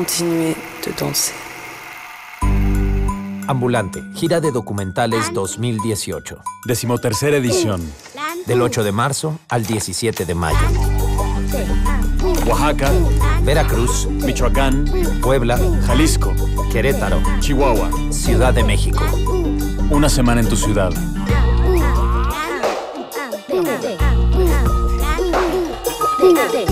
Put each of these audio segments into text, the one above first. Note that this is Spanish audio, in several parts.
continuer de danser. Ambulante, gira de documentales 2018. 13ª edición. Del 8 de marzo al 17 de mayo. Oaxaca, Veracruz, Michoacán, Puebla, Jalisco, Querétaro, Chihuahua, Ciudad de México. Una semana en tu ciudad.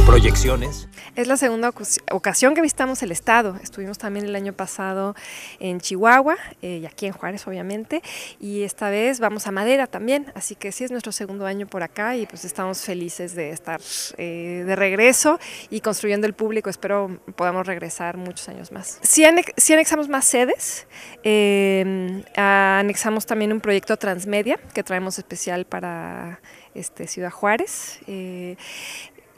Proyecciones. Es la segunda ocasión que visitamos el estado. Estuvimos también el año pasado en Chihuahua y aquí en Juárez, obviamente, y esta vez vamos a Madera también, así que sí es nuestro segundo año por acá y pues estamos felices de estar de regreso y construyendo el público. Espero podamos regresar muchos años más. Sí anexamos más sedes, anexamos también un proyecto transmedia que traemos especial para Ciudad Juárez.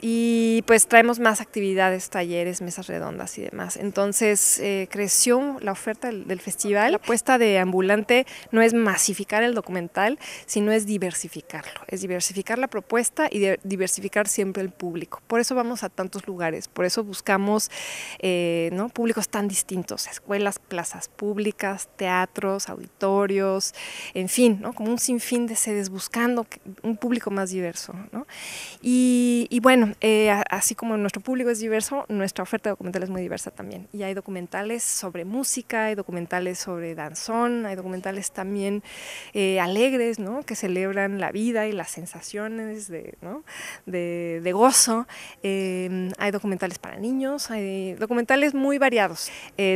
Y pues traemos más actividades, talleres, mesas redondas y demás. Entonces creció la oferta del festival. La apuesta de Ambulante no es masificar el documental, sino es diversificarlo. Es diversificar la propuesta y diversificar siempre el público. Por eso vamos a tantos lugares, por eso buscamos ¿no? públicos tan distintos, escuelas, plazas públicas, teatros, auditorios, en fin, ¿no? como un sinfín de sedes buscando un público más diverso, ¿no? Y bueno, así como nuestro público es diverso, nuestra oferta documental es muy diversa también. Y hay documentales sobre música, hay documentales sobre danzón, hay documentales también alegres, ¿no? que celebran la vida y las sensaciones ¿no? de gozo. Hay documentales para niños, hay documentales muy variados.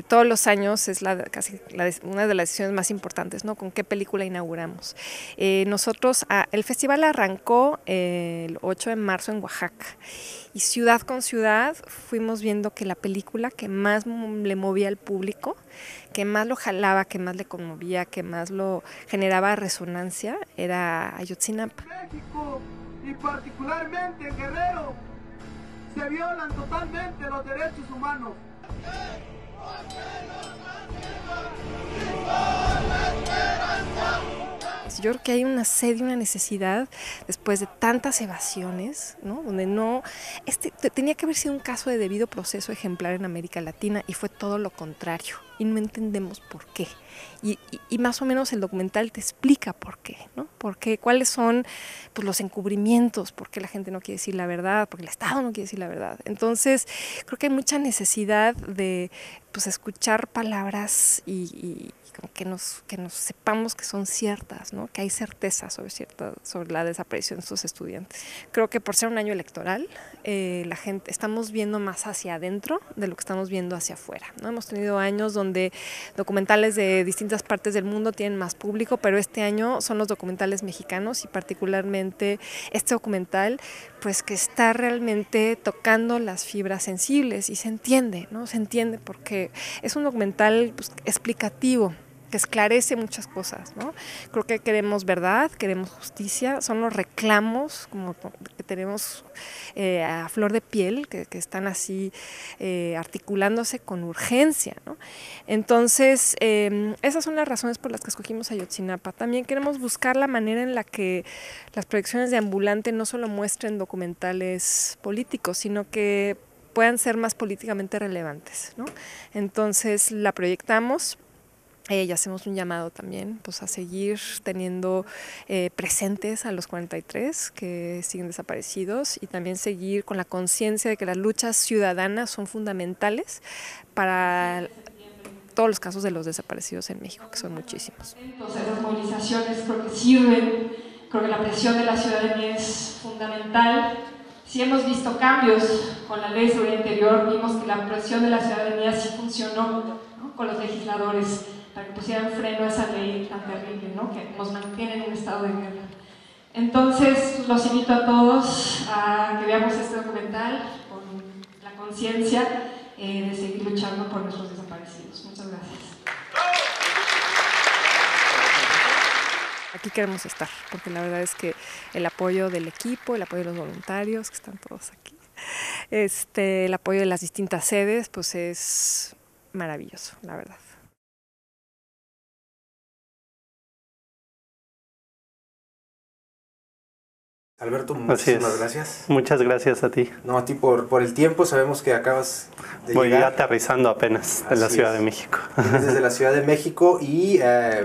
Todos los años es una de las decisiones más importantes, ¿no? con qué película inauguramos. Nosotros, el festival arrancó el 8 de marzo en Oaxaca. Y ciudad con ciudad fuimos viendo que la película que más le movía al público, que más lo jalaba, que más le conmovía, que más lo generaba resonancia, era Ayotzinapa. México y particularmente en Guerrero se violan totalmente los derechos humanos. Yo creo que hay una sed y una necesidad después de tantas evasiones, ¿no? donde no, tenía que haber sido un caso de debido proceso ejemplar en América Latina y fue todo lo contrario y no entendemos por qué. Y más o menos el documental te explica por qué, ¿no? Porque cuáles son pues, los encubrimientos, por qué la gente no quiere decir la verdad, porque el Estado no quiere decir la verdad. Entonces creo que hay mucha necesidad de pues, escuchar palabras y que nos sepamos que son ciertas, ¿no? que hay certeza sobre la desaparición de estos estudiantes. Creo que por ser un año electoral, la gente estamos viendo más hacia adentro de lo que estamos viendo hacia afuera, ¿no? Hemos tenido años donde documentales de distintas partes del mundo tienen más público, pero este año son los documentales mexicanos y particularmente este documental pues que está realmente tocando las fibras sensibles y se entiende, ¿no? Se entiende porque es un documental pues, explicativo, que esclarece muchas cosas, ¿no? Creo que queremos verdad, queremos justicia, son los reclamos como que tenemos a flor de piel, que están así articulándose con urgencia, ¿no? Entonces, esas son las razones por las que escogimos Ayotzinapa. También queremos buscar la manera en la que las proyecciones de Ambulante no solo muestren documentales políticos, sino que puedan ser más políticamente relevantes, ¿no? Entonces, la proyectamos. Y hacemos un llamado también pues, a seguir teniendo presentes a los 43 que siguen desaparecidos y también seguir con la conciencia de que las luchas ciudadanas son fundamentales para todos los casos de los desaparecidos en México, que son muchísimos. Esas movilizaciones creo que sirven, creo que la presión de la ciudadanía es fundamental. Si hemos visto cambios con la Ley de Seguridad Interior, vimos que la presión de la ciudadanía sí funcionó, ¿no? con los legisladores, para que pusieran freno a esa ley tan terrible, ¿no? que nos mantiene en un estado de guerra. Entonces, pues, los invito a todos a que veamos este documental con la conciencia de seguir luchando por nuestros desaparecidos. Muchas gracias. Aquí queremos estar, porque la verdad es que el apoyo del equipo, el apoyo de los voluntarios, que están todos aquí, el apoyo de las distintas sedes, pues es maravilloso, la verdad. Alberto, Así es. muchísimas gracias. Muchas gracias a ti. No, a ti por el tiempo, sabemos que acabas de Voy llegar. aterrizando apenas en la Así Ciudad es. de México. Vienes desde la Ciudad de México y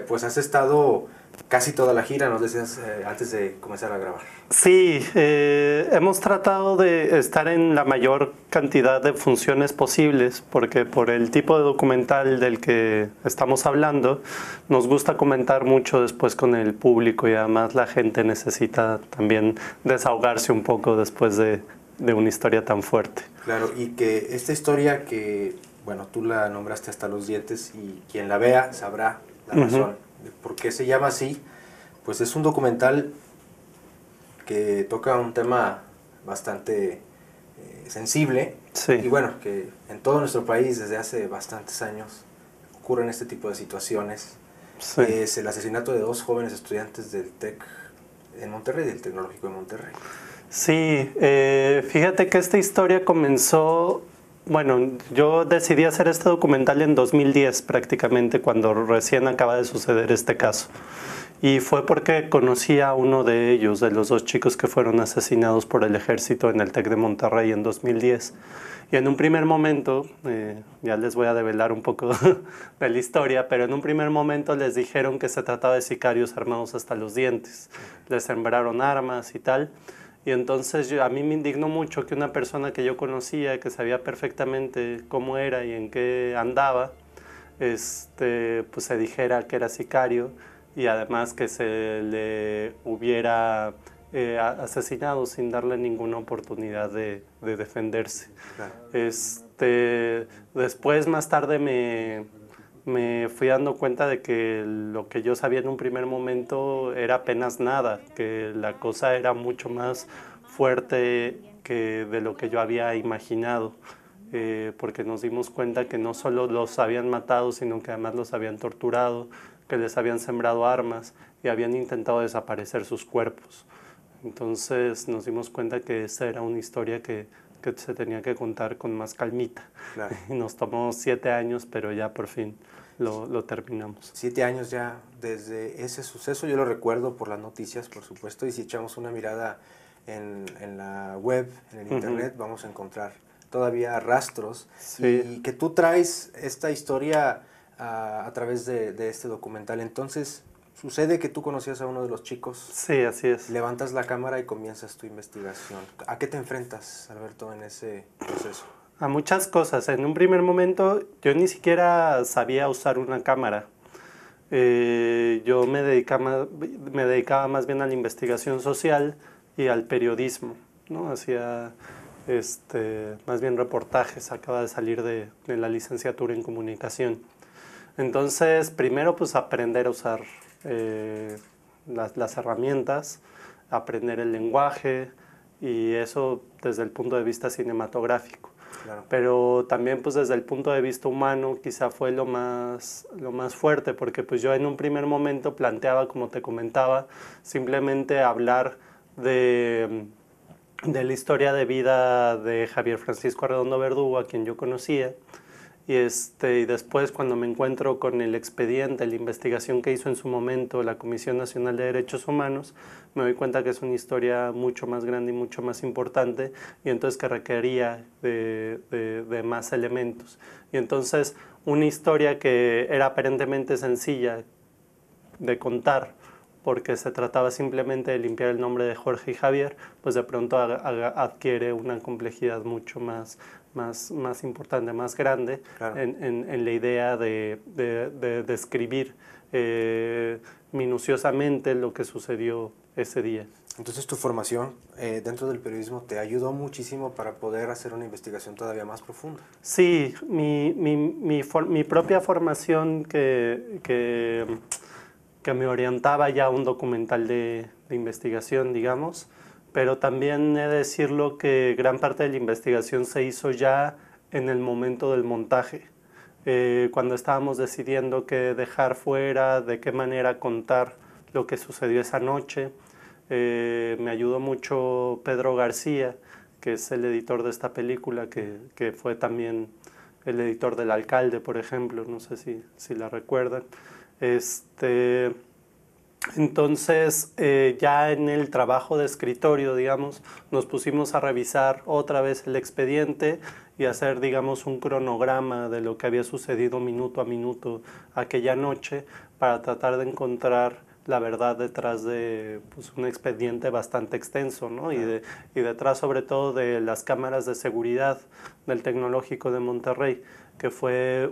pues has estado casi toda la gira, nos decías antes de comenzar a grabar. Sí, hemos tratado de estar en la mayor cantidad de funciones posibles porque por el tipo de documental del que estamos hablando nos gusta comentar mucho después con el público y además la gente necesita también desahogarse un poco después de una historia tan fuerte. Claro, y que esta historia que, bueno, tú la nombraste hasta los dientes y quien la vea sabrá la razón de por qué se llama así. Pues es un documental que toca un tema bastante sensible. Sí. Y bueno, que en todo nuestro país desde hace bastantes años ocurren este tipo de situaciones. Sí. Es el asesinato de 2 jóvenes estudiantes del TEC en Monterrey, del Tecnológico de Monterrey. Sí, fíjate que esta historia comenzó, bueno, yo decidí hacer este documental en 2010 prácticamente, cuando recién acaba de suceder este caso. Y fue porque conocí a uno de ellos, de los 2 chicos que fueron asesinados por el ejército en el TEC de Monterrey en 2010. Y en un primer momento, ya les voy a develar un poco de la historia, pero en un primer momento les dijeron que se trataba de sicarios armados hasta los dientes. Les sembraron armas y tal. Y entonces a mí me indignó mucho que una persona que yo conocía, que sabía perfectamente cómo era y en qué andaba, pues se dijera que era sicario y además que se le hubiera asesinado sin darle ninguna oportunidad de defenderse. Claro. Después, más tarde, me fui dando cuenta de que lo que yo sabía en un primer momento era apenas nada, que la cosa era mucho más fuerte que de lo que yo había imaginado, porque nos dimos cuenta que no solo los habían matado, sino que además los habían torturado, que les habían sembrado armas y habían intentado desaparecer sus cuerpos. Entonces nos dimos cuenta que esa era una historia que se tenía que contar con más calmita. Claro. Y nos tomó 7 años, pero ya por fin lo terminamos. 7 años ya desde ese suceso, yo lo recuerdo por las noticias, por supuesto, y si echamos una mirada en la web, en el internet, vamos a encontrar todavía rastros. Sí. Y que tú traes esta historia a través de este documental. Entonces, sucede que tú conocías a uno de los chicos. Sí, así es. Levantas la cámara y comienzas tu investigación. ¿A qué te enfrentas, Alberto, en ese proceso? A muchas cosas. En un primer momento yo ni siquiera sabía usar una cámara. Yo me dedicaba más bien a la investigación social y al periodismo, ¿no? Hacía más bien reportajes. Acaba de salir de la licenciatura en comunicación. Entonces, primero pues aprender a usar las herramientas, aprender el lenguaje y eso desde el punto de vista cinematográfico. Claro. Pero también pues desde el punto de vista humano quizá fue lo más fuerte, porque pues yo en un primer momento planteaba, como te comentaba, simplemente hablar de la historia de vida de Javier Francisco Arredondo Verdugo, a quien yo conocía. Y después, cuando me encuentro con el expediente, la investigación que hizo en su momento la Comisión Nacional de Derechos Humanos, me doy cuenta que es una historia mucho más grande y mucho más importante, y entonces que requería de más elementos. Y entonces, una historia que era aparentemente sencilla de contar, porque se trataba simplemente de limpiar el nombre de Jorge y Javier, pues de pronto adquiere una complejidad mucho más importante, más grande, claro, en la idea de describir minuciosamente lo que sucedió ese día. Entonces tu formación dentro del periodismo te ayudó muchísimo para poder hacer una investigación todavía más profunda. Sí, mi propia formación que me orientaba ya a un documental de investigación, digamos, pero también he de decirlo que gran parte de la investigación se hizo ya en el momento del montaje, cuando estábamos decidiendo qué dejar fuera, de qué manera contar lo que sucedió esa noche. Me ayudó mucho Pedro García, que es el editor de esta película, que fue también el editor del Alcalde, por ejemplo, no sé si la recuerdan. Entonces, ya en el trabajo de escritorio, digamos, nos pusimos a revisar otra vez el expediente y hacer, digamos, un cronograma de lo que había sucedido minuto a minuto aquella noche para tratar de encontrar la verdad detrás de pues, un expediente bastante extenso, ¿no? Y detrás sobre todo de las cámaras de seguridad del Tecnológico de Monterrey, que fue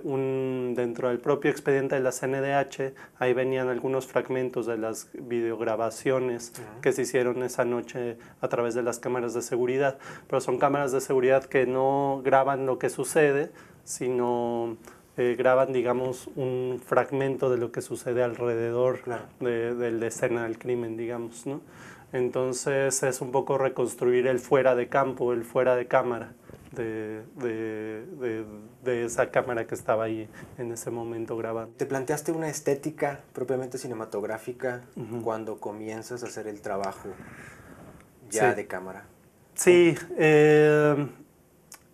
dentro del propio expediente de la CNDH, ahí venían algunos fragmentos de las videograbaciones que se hicieron esa noche a través de las cámaras de seguridad, pero son cámaras de seguridad que no graban lo que sucede, sino graban, digamos, un fragmento de lo que sucede alrededor de la escena del crimen, digamos, ¿no? Entonces es un poco reconstruir el fuera de campo, el fuera de cámara de esa cámara que estaba ahí en ese momento grabando. ¿Te planteaste una estética propiamente cinematográfica cuando comienzas a hacer el trabajo ya de cámara? Sí,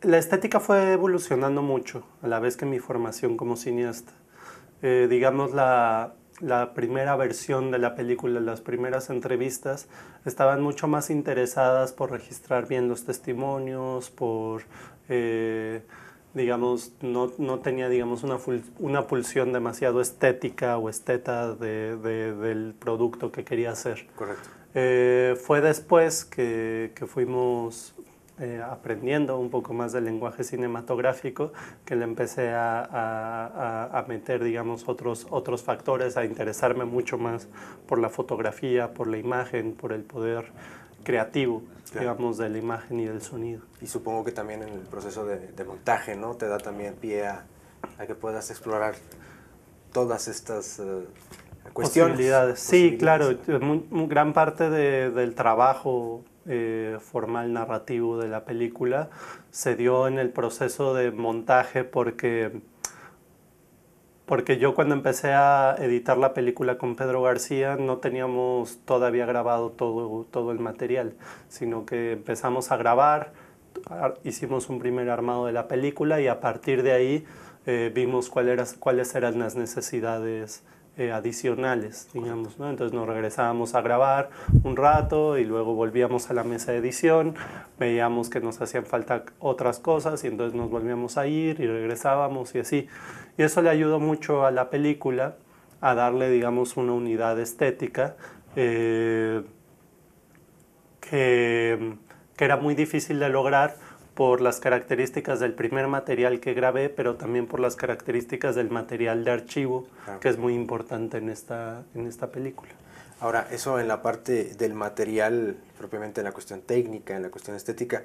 la estética fue evolucionando mucho a la vez que mi formación como cineasta. Digamos, la primera versión de la película, las primeras entrevistas, estaban mucho más interesadas por registrar bien los testimonios, por, digamos, no tenía, digamos, una pulsión demasiado estética o esteta del producto que quería hacer. Correcto. Fue después que fuimos aprendiendo un poco más del lenguaje cinematográfico, que le empecé a meter, digamos, otros factores, a interesarme mucho más por la fotografía, por la imagen, por el poder creativo, digamos, de la imagen y del sonido. Y supongo que también en el proceso de montaje, ¿no? Te da también pie a que puedas explorar todas estas cuestiones. Posibilidades. Sí, claro, gran parte del trabajo formal narrativo de la película se dio en el proceso de montaje porque yo cuando empecé a editar la película con Pedro García no teníamos todavía grabado todo el material, sino que empezamos a grabar, hicimos un primer armado de la película y a partir de ahí vimos cuáles eran las necesidades adicionales, digamos, ¿no? Entonces nos regresábamos a grabar un rato y luego volvíamos a la mesa de edición, veíamos que nos hacían falta otras cosas y entonces nos volvíamos a ir y regresábamos y así. Y eso le ayudó mucho a la película a darle, digamos, una unidad estética que era muy difícil de lograr por las características del primer material que grabé, pero también por las características del material de archivo, que es muy importante en esta película. Ahora, eso en la parte del material, propiamente en la cuestión técnica, en la cuestión estética,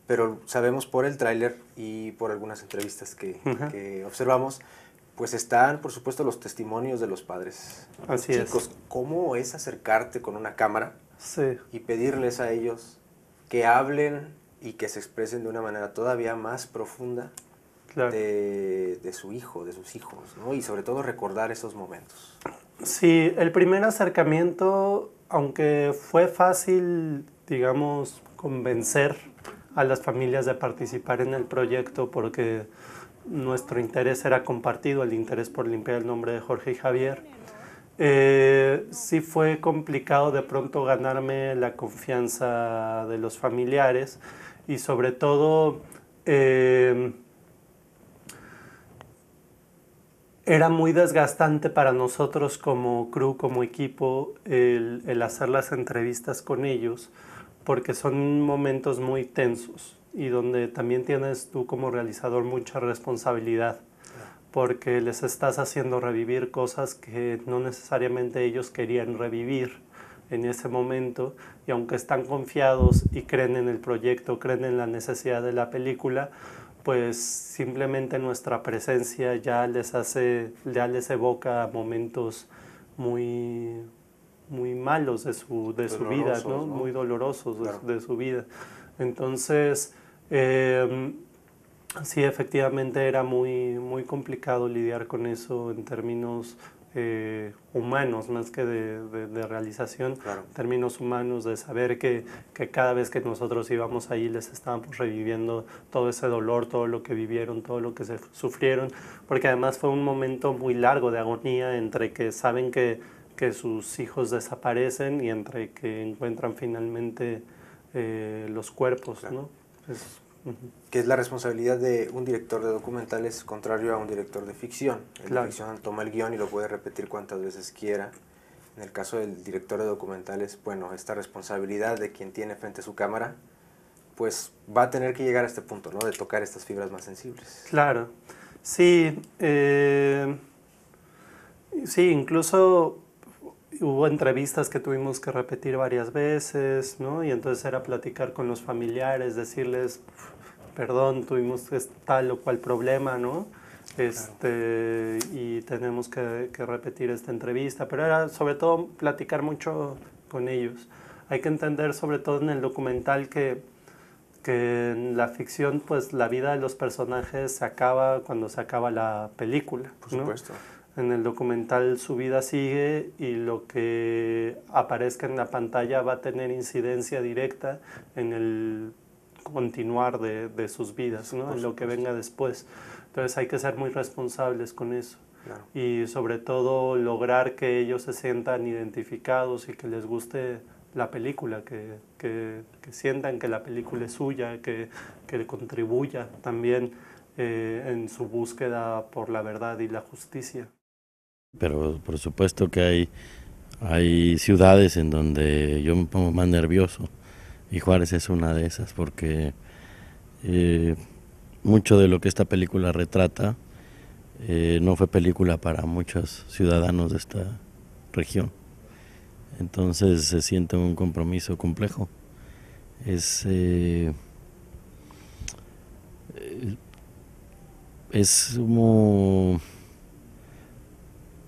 pero sabemos por el tráiler y por algunas entrevistas que observamos, pues están, por supuesto, los testimonios de los padres. Así es. Chicos, ¿cómo es acercarte con una cámara y pedirles a ellos que hablen y que se expresen de una manera todavía más profunda de su hijo, de sus hijos, ¿no? Y sobre todo recordar esos momentos? Sí, el primer acercamiento, aunque fue fácil, digamos, convencer a las familias de participar en el proyecto porque nuestro interés era compartido, el interés por limpiar el nombre de Jorge y Javier, sí fue complicado de pronto ganarme la confianza de los familiares y sobre todo era muy desgastante para nosotros como crew, como equipo, el hacer las entrevistas con ellos, porque son momentos muy tensos y donde también tienes tú como realizador mucha responsabilidad, porque les estás haciendo revivir cosas que no necesariamente ellos querían revivir en ese momento, y aunque están confiados y creen en el proyecto, creen en la necesidad de la película, pues simplemente nuestra presencia ya les evoca momentos muy malos de su vida, ¿no? Muy dolorosos de su vida. Entonces, sí, efectivamente era muy complicado lidiar con eso en términos humanos, más que de realización, en términos humanos, de saber que cada vez que nosotros íbamos ahí les estábamos reviviendo todo ese dolor, todo lo que vivieron, todo lo que sufrieron, porque además fue un momento muy largo de agonía entre que saben que que sus hijos desaparecen y entre que encuentran finalmente los cuerpos, claro. ¿no? Que es la responsabilidad de un director de documentales contrario a un director de ficción. El Claro. de ficción toma el guión y lo puede repetir cuantas veces quiera. En el caso del director de documentales, bueno, esta responsabilidad de quien tiene frente a su cámara, pues va a tener que llegar a este punto, ¿no? De tocar estas fibras más sensibles. Claro, sí, sí, incluso hubo entrevistas que tuvimos que repetir varias veces, ¿no? Y entonces era platicar con los familiares, decirles, perdón, tuvimos tal o cual problema, ¿no? Y tenemos que repetir esta entrevista, pero era sobre todo platicar mucho con ellos. Hay que entender sobre todo en el documental que en la ficción pues la vida de los personajes se acaba cuando se acaba la película, Por ¿no? supuesto. En el documental su vida sigue y lo que aparezca en la pantalla va a tener incidencia directa en el continuar de sus vidas, ¿no? En lo que venga después. Entonces hay que ser muy responsables con eso. Claro. Y sobre todo lograr que ellos se sientan identificados y que les guste la película, que sientan que la película es suya, que contribuya también en su búsqueda por la verdad y la justicia. Pero por supuesto que hay ciudades en donde yo me pongo más nervioso, y Juárez es una de esas, porque mucho de lo que esta película retrata no fue película para muchos ciudadanos de esta región. Entonces se siente un compromiso complejo. Es como...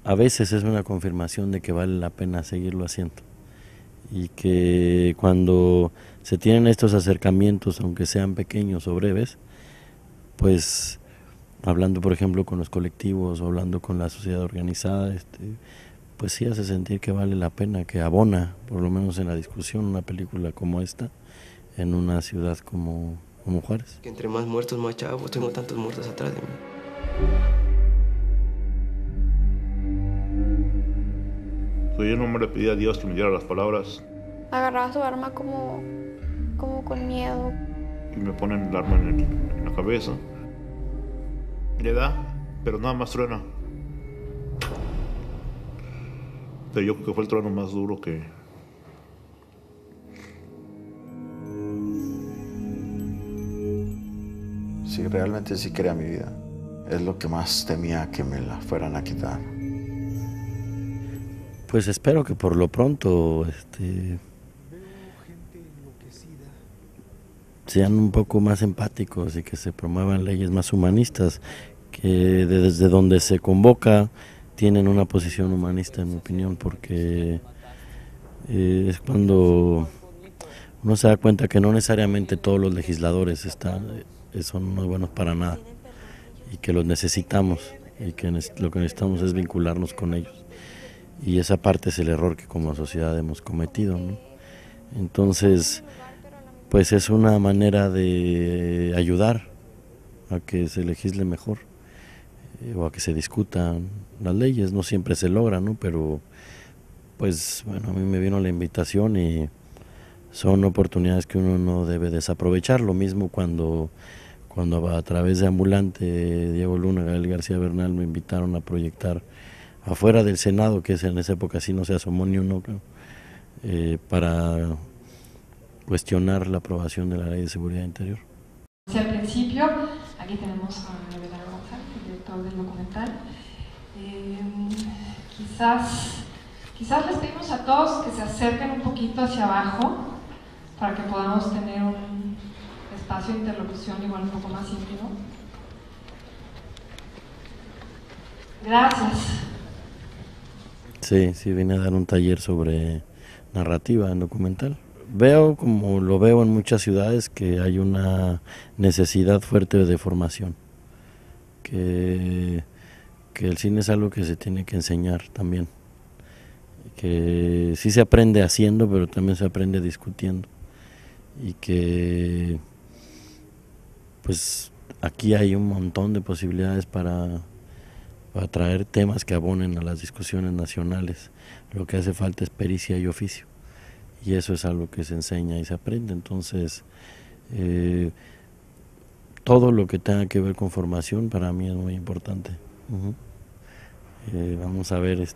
A veces es una confirmación de que vale la pena seguirlo haciendo, y que cuando se tienen estos acercamientos, aunque sean pequeños o breves, pues hablando por ejemplo con los colectivos o hablando con la sociedad organizada, pues sí hace sentir que vale la pena, que abona, por lo menos en la discusión, una película como esta en una ciudad como Juárez. Que entre más muertos, más chavos, tengo tantos muertos atrás de mí. Yo no le pedí a Dios que me diera las palabras. Agarraba su arma como con miedo. Y me ponen el arma en la cabeza. Le da, pero nada más truena. Pero yo creo que fue el trueno más duro que... Sí, realmente sí quería mi vida. Es lo que más temía, que me la fueran a quitar. Pues espero que por lo pronto sean un poco más empáticos y que se promuevan leyes más humanistas, que desde donde se convoca tienen una posición humanista, en mi opinión, porque es cuando uno se da cuenta que no necesariamente todos los legisladores son muy buenos para nada, y que los necesitamos, y que lo que necesitamos es vincularnos con ellos. Y esa parte es el error que como sociedad hemos cometido, ¿no? Entonces, pues es una manera de ayudar a que se legisle mejor, o a que se discutan las leyes. No siempre se logra, ¿no? Pero, pues, bueno, a mí me vino la invitación y son oportunidades que uno no debe desaprovechar. Lo mismo cuando a través de Ambulante, Diego Luna, Gael García Bernal me invitaron a proyectar afuera del Senado, que en esa época sí no se asomó ni uno, para cuestionar la aprobación de la Ley de Seguridad Interior. Al principio, aquí tenemos a Abelardo González, el director del documental. Quizás les pedimos a todos que se acerquen un poquito hacia abajo para que podamos tener un espacio de interlocución igual un poco más íntimo. Gracias. Sí, vine a dar un taller sobre narrativa en documental. Veo, como lo veo en muchas ciudades, que hay una necesidad fuerte de formación, que el cine es algo que se tiene que enseñar también, que sí se aprende haciendo, pero también se aprende discutiendo, y que pues aquí hay un montón de posibilidades para para traer temas que abonen a las discusiones nacionales. Lo que hace falta es pericia y oficio, y eso es algo que se enseña y se aprende. Entonces, todo lo que tenga que ver con formación para mí es muy importante. Vamos a ver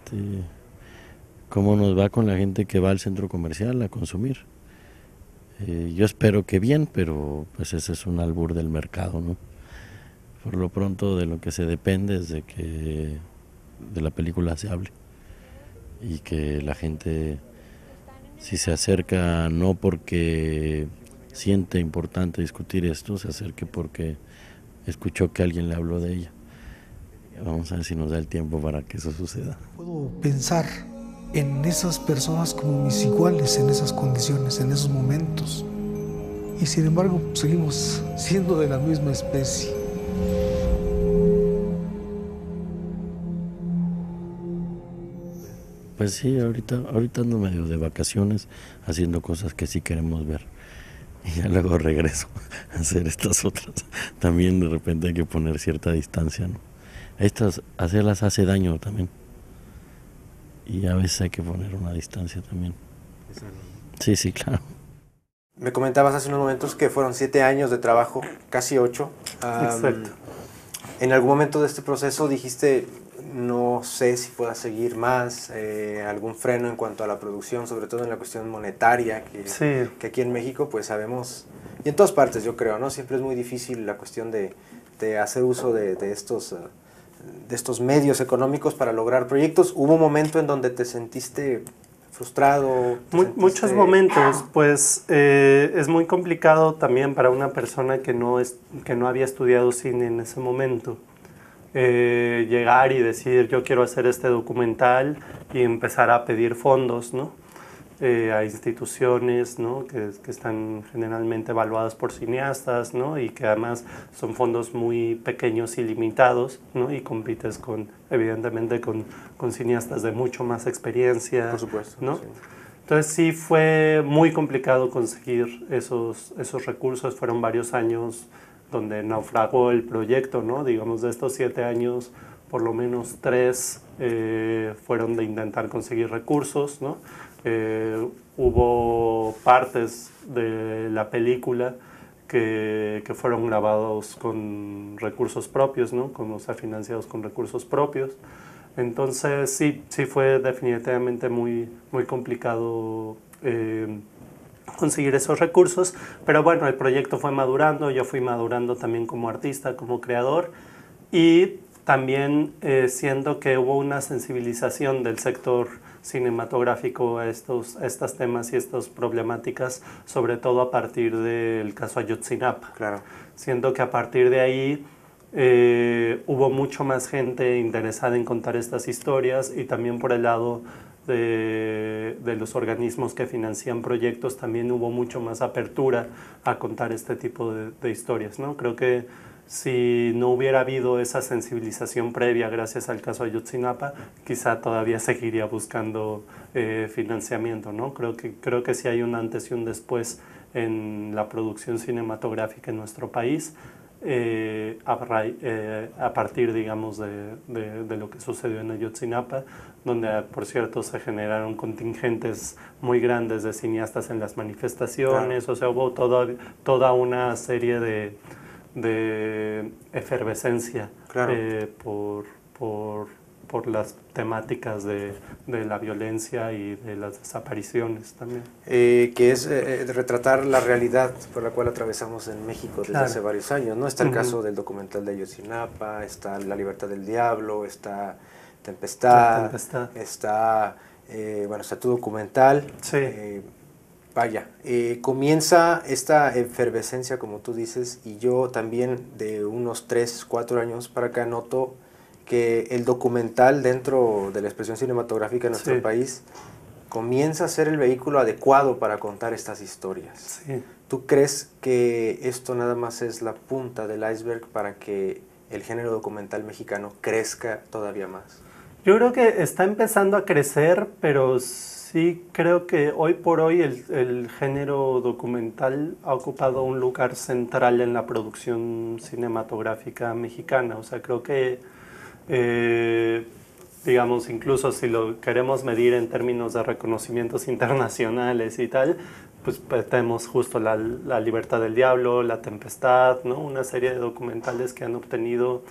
cómo nos va con la gente que va al centro comercial a consumir. Yo espero que bien, pero pues ese es un albur del mercado, ¿no? Por lo pronto, de lo que se depende es de que de la película se hable y que la gente, si se acerca no porque siente importante discutir esto, se acerque porque escuchó que alguien le habló de ella. Vamos a ver si nos da el tiempo para que eso suceda. Puedo pensar en esas personas como mis iguales, en esas condiciones, en esos momentos. Y sin embargo, seguimos siendo de la misma especie. Pues sí, ahorita ando medio de vacaciones haciendo cosas que sí queremos ver. Y ya luego regreso a hacer estas otras. También de repente hay que poner cierta distancia, ¿no? Hacerlas hace daño también. Y a veces hay que poner una distancia también. Sí, claro. Me comentabas hace unos momentos que fueron 7 años de trabajo, casi 8. Exacto. En algún momento de este proceso dijiste, no sé si pueda seguir más, algún freno en cuanto a la producción, sobre todo en la cuestión monetaria, que aquí en México pues sabemos, y en todas partes yo creo, ¿no? Siempre es muy difícil la cuestión de hacer uso de estos medios económicos para lograr proyectos. ¿Hubo un momento en donde te sentiste frustrado? Muchos momentos, pues es muy complicado también para una persona que no había estudiado cine en ese momento. Llegar y decir yo quiero hacer este documental y empezar a pedir fondos, ¿no? A instituciones, ¿no? que están generalmente evaluadas por cineastas, ¿no? Y que además son fondos muy pequeños y limitados, ¿no? Y compites evidentemente con cineastas de mucho más experiencia. Por supuesto. ¿no? Sí. Entonces sí fue muy complicado conseguir esos recursos. Fueron varios años donde naufragó el proyecto, ¿no? Digamos, de estos 7 años, por lo menos 3 fueron de intentar conseguir recursos, ¿no? Hubo partes de la película que fueron grabados con recursos propios, ¿no? Financiados con recursos propios. Entonces sí fue definitivamente muy complicado conseguir esos recursos, pero bueno, el proyecto fue madurando, yo fui madurando también como artista, como creador, y también siento que hubo una sensibilización del sector cinematográfico a estos temas y estas problemáticas, sobre todo a partir del caso Ayotzinapa. Claro. Siento que a partir de ahí hubo mucho más gente interesada en contar estas historias, y también por el lado de los organismos que financian proyectos también hubo mucho más apertura a contar este tipo de historias, ¿no? Creo que si no hubiera habido esa sensibilización previa gracias al caso Ayotzinapa, quizá todavía seguiría buscando financiamiento, ¿no? Creo que sí hay un antes y un después en la producción cinematográfica en nuestro país, a partir, digamos, de lo que sucedió en Ayotzinapa, donde, por cierto, se generaron contingentes muy grandes de cineastas en las manifestaciones. Claro. O sea, hubo toda una serie de efervescencia. Claro. Por las temáticas de la violencia y de las desapariciones también. Que es retratar la realidad por la cual atravesamos en México desde hace varios años, ¿no? Está el caso del documental de Ayotzinapa, está La Libertad del Diablo, está Tempestad. Está tu documental. Sí. Comienza esta efervescencia, como tú dices, y yo también de unos 3, 4 años para acá noto que el documental dentro de la expresión cinematográfica en nuestro país comienza a ser el vehículo adecuado para contar estas historias. Sí. ¿Tú crees que esto nada más es la punta del iceberg para que el género documental mexicano crezca todavía más? Yo creo que está empezando a crecer, pero sí creo que hoy por hoy el género documental ha ocupado un lugar central en la producción cinematográfica mexicana. O sea, creo que digamos, incluso si lo queremos medir en términos de reconocimientos internacionales y tal, pues tenemos justo La Libertad del Diablo, La Tempestad, ¿no? Una serie de documentales que han obtenido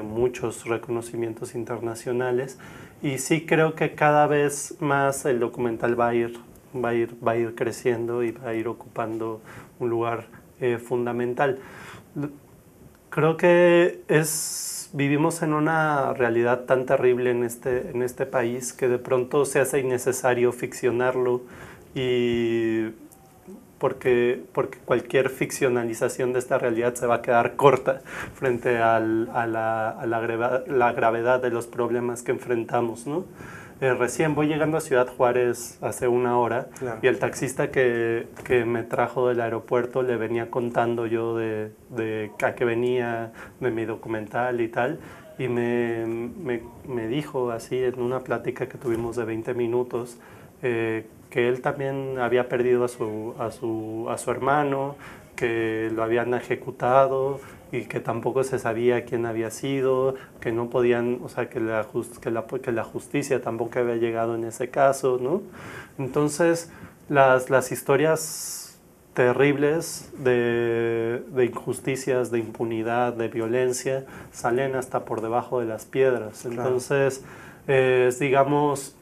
muchos reconocimientos internacionales, y sí creo que cada vez más el documental va a ir creciendo y va a ir ocupando un lugar fundamental. Creo que vivimos en una realidad tan terrible en este país que de pronto se hace innecesario ficcionarlo, y porque cualquier ficcionalización de esta realidad se va a quedar corta frente a la gravedad de los problemas que enfrentamos, ¿no? Recién voy llegando a Ciudad Juárez hace una hora, claro, y el taxista que me trajo del aeropuerto le venía contando yo de a qué venía, de mi documental y tal, y me dijo así en una plática que tuvimos de 20 minutos que él también había perdido a su hermano, que lo habían ejecutado y que tampoco se sabía quién había sido, que no podían, o sea, que la justicia tampoco había llegado en ese caso, ¿no? Entonces, las historias terribles de injusticias, de impunidad, de violencia, salen hasta por debajo de las piedras. Entonces, es, digamos,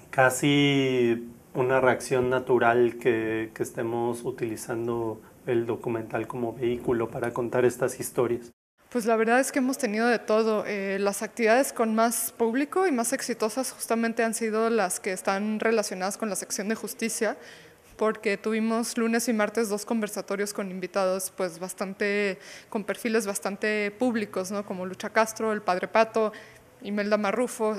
casi una reacción natural que estemos utilizando el documental como vehículo para contar estas historias. Pues la verdad es que hemos tenido de todo. Las actividades con más público y más exitosas justamente han sido las que están relacionadas con la sección de justicia, porque tuvimos lunes y martes 2 conversatorios con invitados pues con perfiles bastante públicos, ¿no? Como Lucha Castro, el Padre Pato, Imelda Marrufo,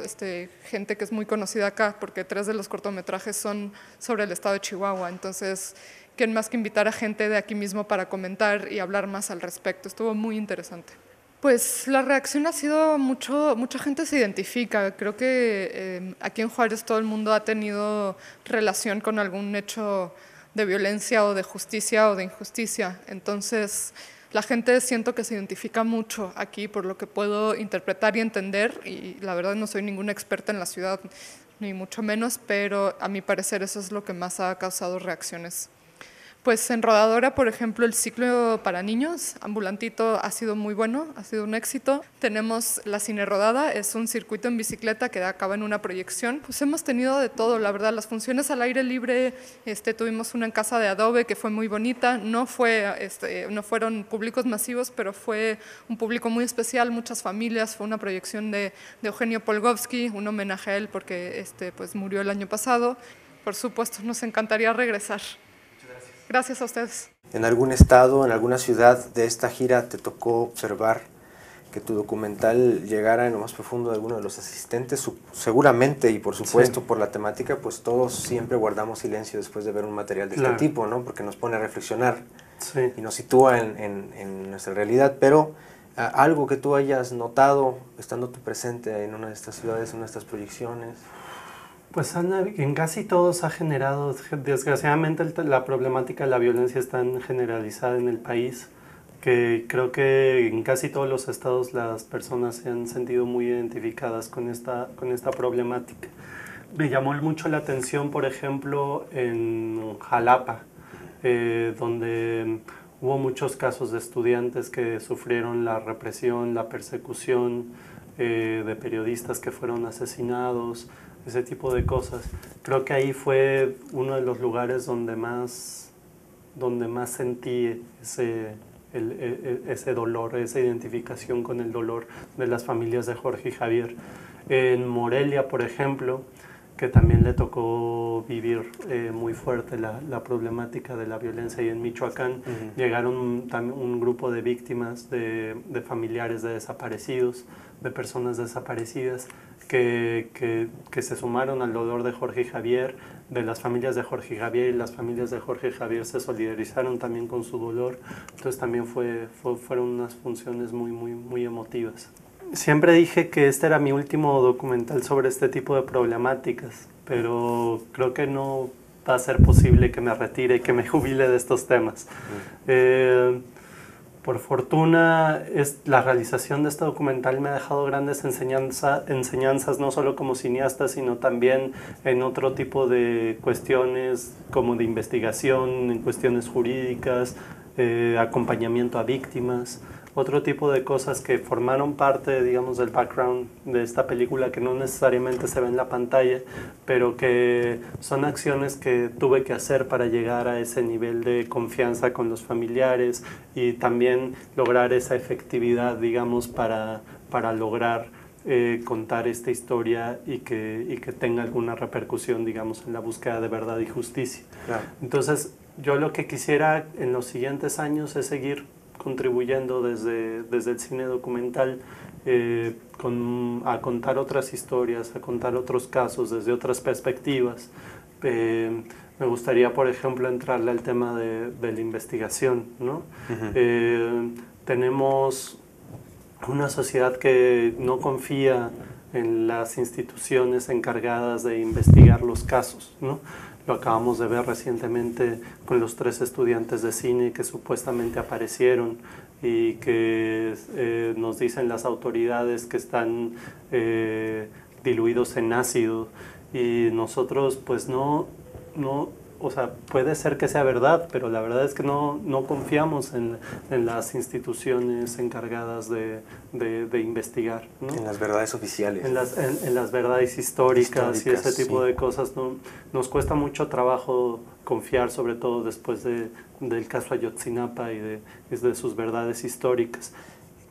gente que es muy conocida acá, porque 3 de los cortometrajes son sobre el estado de Chihuahua. Entonces, ¿quién más que invitar a gente de aquí mismo para comentar y hablar más al respecto? Estuvo muy interesante. Pues la reacción ha sido mucha gente se identifica. Creo que aquí en Juárez todo el mundo ha tenido relación con algún hecho de violencia o de justicia o de injusticia. Entonces, la gente siento que se identifica mucho aquí por lo que puedo interpretar y entender, y la verdad no soy ninguna experta en la ciudad, ni mucho menos, pero a mi parecer eso es lo que más ha causado reacciones. Pues en Rodadora, por ejemplo, el ciclo para niños, ambulantito, ha sido muy bueno, ha sido un éxito. Tenemos la Cine Rodada, es un circuito en bicicleta que acaba en una proyección. Pues hemos tenido de todo, la verdad. Las funciones al aire libre, tuvimos una en Casa de Adobe que fue muy bonita. No fueron públicos masivos, pero fue un público muy especial, muchas familias. Fue una proyección de Eugenio Polgovsky, un homenaje a él porque pues murió el año pasado. Por supuesto, nos encantaría regresar. Gracias a ustedes. ¿En algún estado, en alguna ciudad de esta gira te tocó observar que tu documental llegara en lo más profundo de alguno de los asistentes? Seguramente, y por supuesto, sí, por la temática, pues todos siempre guardamos silencio después de ver un material de este tipo, ¿no? Porque nos pone a reflexionar, sí, y nos sitúa en nuestra realidad. Pero algo que tú hayas notado estando tú presente en una de estas ciudades, en una de estas proyecciones. Pues en casi todos ha generado, desgraciadamente la problemática de la violencia es tan generalizada en el país que creo que en casi todos los estados las personas se han sentido muy identificadas con esta problemática. Me llamó mucho la atención, por ejemplo, en Jalapa, donde hubo muchos casos de estudiantes que sufrieron la represión, la persecución, de periodistas que fueron asesinados, ese tipo de cosas. Creo que ahí fue uno de los lugares donde más sentí ese dolor, esa identificación con el dolor de las familias de Jorge y Javier. En Morelia, por ejemplo, que también le tocó vivir muy fuerte la problemática de la violencia, y en Michoacán llegaron también un grupo de víctimas, de familiares de desaparecidos, de personas desaparecidas, que se sumaron al dolor de Jorge y Javier, de las familias de Jorge y Javier, y las familias de Jorge y Javier se solidarizaron también con su dolor. Entonces también fueron unas funciones muy emotivas. Siempre dije que este era mi último documental sobre este tipo de problemáticas, pero creo que no va a ser posible que me retire y que me jubile de estos temas. Por fortuna, la realización de este documental me ha dejado grandes enseñanzas, no solo como cineasta, sino también en otro tipo de cuestiones como de investigación, en cuestiones jurídicas, acompañamiento a víctimas, otro tipo de cosas que formaron parte, digamos, del background de esta película, que no necesariamente se ve en la pantalla, pero que son acciones que tuve que hacer para llegar a ese nivel de confianza con los familiares y también lograr esa efectividad, digamos, para lograr contar esta historia y que tenga alguna repercusión, digamos, en la búsqueda de verdad y justicia. Claro. Entonces, yo lo que quisiera en los siguientes años es seguir contribuyendo desde el cine documental a contar otras historias, a contar otros casos desde otras perspectivas. Me gustaría, por ejemplo, entrarle al tema de la investigación, ¿no? Tenemos una sociedad que no confía en las instituciones encargadas de investigar los casos, ¿no? Lo acabamos de ver recientemente con los 3 estudiantes de cine que supuestamente aparecieron y que nos dicen las autoridades que están diluidos en ácido, y nosotros pues no, o sea, puede ser que sea verdad, pero la verdad es que no confiamos en las instituciones encargadas de investigar, ¿no? En las verdades oficiales. En las verdades históricas y ese tipo de cosas, ¿no? Nos cuesta mucho trabajo confiar, sobre todo después del caso Ayotzinapa y de sus verdades históricas.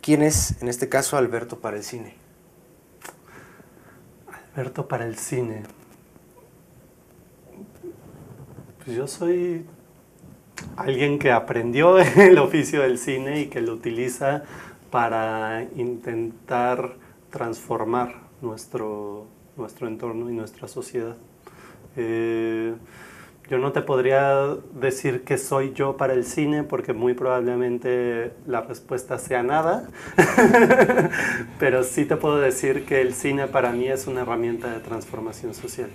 ¿Quién es, en este caso, Alberto para el cine? Alberto para el cine. Yo soy alguien que aprendió el oficio del cine y que lo utiliza para intentar transformar nuestro entorno y nuestra sociedad. Yo no te podría decir que soy yo para el cine porque muy probablemente la respuesta sea nada, pero sí te puedo decir que el cine para mí es una herramienta de transformación social.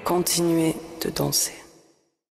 Continuez de danser.